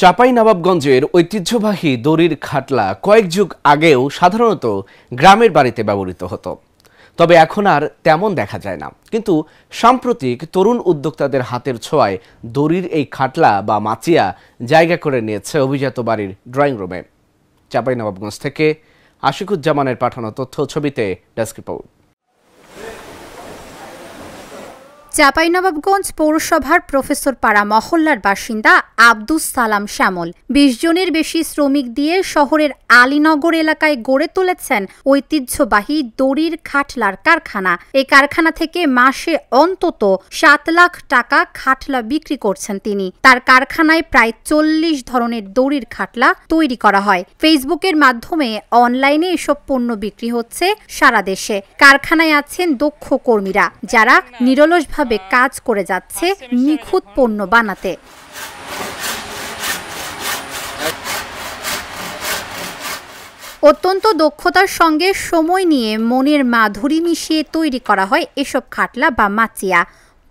চাঁপাইনবাবগঞ্জের ঐতিহ্যবাহী দড়ির খাটলা কয়েক যুগ আগেও সাধারণত গ্রামের বাড়িতে ব্যবহৃত হতো, তবে এখন আর তেমন দেখা যায় না। কিন্তু সাম্প্রতিক তরুণ উদ্যোক্তাদের হাতের ছোঁয়ায় দড়ির এই খাটলা বা মাচিয়া জায়গা করে নিয়েছে অভিজাত বাড়ির ড্রয়িং রুমে। চাঁপাইনবাবগঞ্জ থেকে আশিকুজ্জামানের পাঠানো তথ্য ছবিতে ডেস্ক রিপোর্ট। চাঁপাইনবাবগঞ্জ পৌরসভার প্রফেসর পাড়া মহল্লার বাসিন্দা আব্দুস সালাম শ্যামল ২০ জনের বেশি শ্রমিক দিয়ে শহরের আলীনগর এলাকায় গড়ে তুলেছেন ঐতিহ্যবাহী দড়ির খাটলার কারখানা। এই কারখানা থেকে মাসে অন্তত ৭ লাখ টাকা খাটলা বিক্রি করছেন তিনি। তার কারখানায় প্রায় ৪০ ধরনের দড়ির খাটলা তৈরি করা হয়। ফেসবুকের মাধ্যমে অনলাইনে এসব পণ্য বিক্রি হচ্ছে সারা দেশে। কারখানায় আছেন দক্ষ কর্মীরা, যারা নিরলসভাবে কাজ করে যাচ্ছে নিখুঁত পণ্য বানাতে। অত্যন্ত দক্ষতার সঙ্গে সময় নিয়ে মনের মাধুরী মিশিয়ে তৈরি করা হয় এসব খাটলা বা মাচিয়া,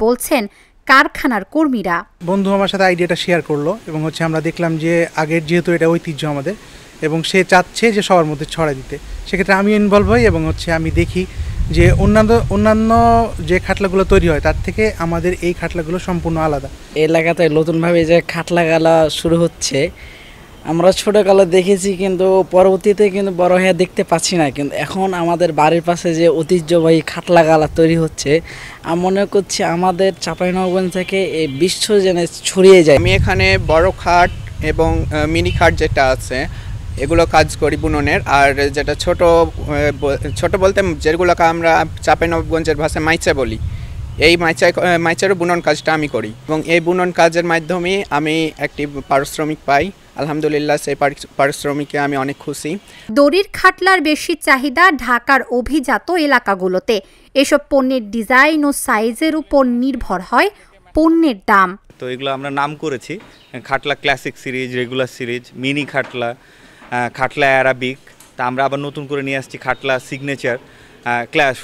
বলছেন কারখানার কর্মীরা। বন্ধু আমার সাথে আইডিয়াটা শেয়ার করলো এবং আমরা দেখলাম যে আগের যেহেতু এটা ঐতিহ্য আমাদের এবং সে চাচ্ছে যে সবার মধ্যে ছড়াই দিতে, সেক্ষেত্রে আমি ইনভলভ হই এবং আমি দেখি যে অন্যান্য যে খাটলাগুলো তৈরি হয় তার থেকে আমাদের এই খাটলাগুলো সম্পূর্ণ আলাদা। এলাকাতে নতুনভাবে যে খাটলা গালা শুরু হচ্ছে, আমরা ছোটোকালে দেখেছি কিন্তু পরবর্তীতে কিন্তু বড় হয়ে দেখতে পাচ্ছি না, কিন্তু এখন আমাদের বাড়ির পাশে যে ঐতিহ্যবাহী খাটলা গালা তৈরি হচ্ছে, আমি মনে করছি আমাদের চাঁপাইনবাবগঞ্জ থেকে এই বিশ্ব যেন ছড়িয়ে যায়। আমি এখানে বড় খাট এবং মিনি খাট যেটা আছে এগুলো কাজ করি বুননের, আর যেটা ছোট বলতে যেগুলোকে আমরা চাঁপাইনবাবগঞ্জের ভাষায় মাইচা বলি, এই মাইচারও বুনন কাজটা আমি করি এবং এই বুনন কাজের মাধ্যমে আমি একটি পারিশ্রমিক পাই। আলহামদুলিল্লাহ, সেই পারিশ্রমিকে আমি অনেক খুশি। দড়ির খাটলার বেশি চাহিদা ঢাকার অভিজাত এলাকাগুলোতে। এসব পণ্যের ডিজাইন ও সাইজের উপর নির্ভর হয় পণ্যের দাম। তো এগুলো আমরা নাম করেছি Khatla classic series, regular series, mini Khatla, Khatla Arabic. তা আমরা আবার নতুন করে নিয়ে আসছি খাটলা সিগনেচার,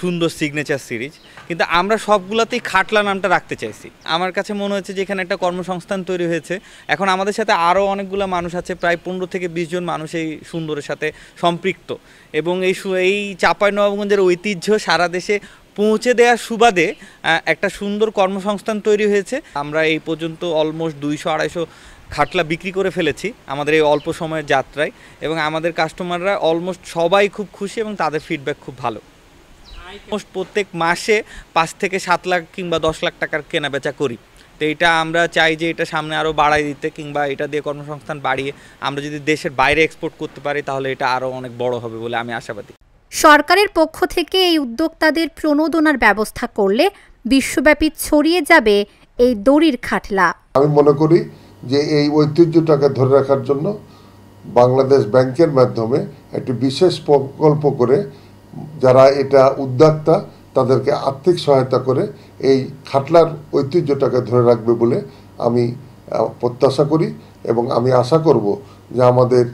সুন্দর সিগনেচার সিরিজ। কিন্তু আমরা সবগুলোতেই খাটলা নামটা রাখতে চাইছি। আমার কাছে মনে হচ্ছে যে এখানে একটা কর্মসংস্থান তৈরি হয়েছে। এখন আমাদের সাথে আরও অনেকগুলো মানুষ আছে, প্রায় ১৫ থেকে ২০ জন মানুষ এই সুন্দরের সাথে সম্পৃক্ত এবং এই চাঁপাইনবাবগঞ্জের ঐতিহ্য সারা দেশে পৌঁছে দেওয়ার সুবাদে একটা সুন্দর কর্মসংস্থান তৈরি হয়েছে। আমরা এই পর্যন্ত অলমোস্ট ২০০-২৫০ খাটলা বিক্রি করে ফেলেছি আমাদের এই অল্প সময়ের যাত্রায়, এবং আমাদের কাস্টমাররা অলমোস্ট সবাই খুব খুশি এবং তাদের ফিডব্যাক খুব ভালো। প্রত্যেক মাসে ৫ থেকে ৭ লাখ কিংবা ১০ লাখ টাকার কেনাবেচা করি। তো এটা আমরা চাই যে এটা সামনে আরও বাড়াই দিতে, কিংবা এটা দিয়ে কর্মসংস্থান বাড়িয়ে আমরা যদি দেশের বাইরে এক্সপোর্ট করতে পারি তাহলে এটা আরও অনেক বড় হবে বলে আমি আশাবাদী। সরকারের পক্ষ থেকে এই উদ্যোক্তাদের প্রণোদনার ব্যবস্থা করলে বিশ্বব্যাপী ছড়িয়ে যাবে এই দড়ির খাটলা। আমি মনে করি যে এই ঐতিহ্যটাকে ধরে রাখার জন্য বাংলাদেশ ব্যাংকের মাধ্যমে একটি বিশেষ প্রকল্প করে যারা এটা উদ্যোক্তা তাদেরকে আর্থিক সহায়তা করে এই খাটলার ঐতিহ্যটাকে ধরে রাখবে বলে আমি প্রত্যাশা করি এবং আমি আশা করব যে আমাদের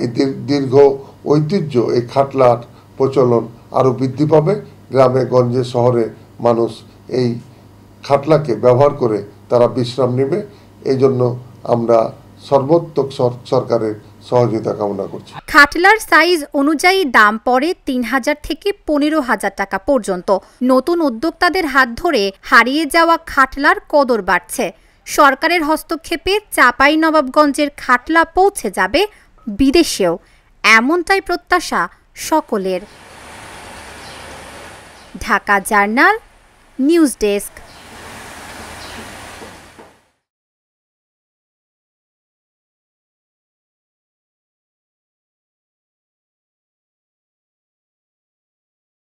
এই দীর্ঘ ঐতিহ্য এই খাটলার প্রচলন আরও বৃদ্ধি পাবে। গ্রামে গঞ্জে শহরে মানুষ এই খাটলাকে ব্যবহার করে তারা বিশ্রাম নেবে। এই জন্য আমরা সর্বোত্তক সরকারের সহযোগিতা কামনা করছি। খাটলার সাইজ অনুযায়ী দাম পড়ে ৩,০০০ থেকে ১৫,০০০ টাকা পর্যন্ত। নতুন উদ্যোক্তাদের হাত ধরে হারিয়ে যাওয়া খাটলার কদর বাড়ছে। সরকারের হস্তক্ষেপে চাঁপাইনবাবগঞ্জের খাটলা পৌঁছে যাবে বিদেশেও, এমনটাই প্রত্যাশা সকলের। Dhaka journal, news desk.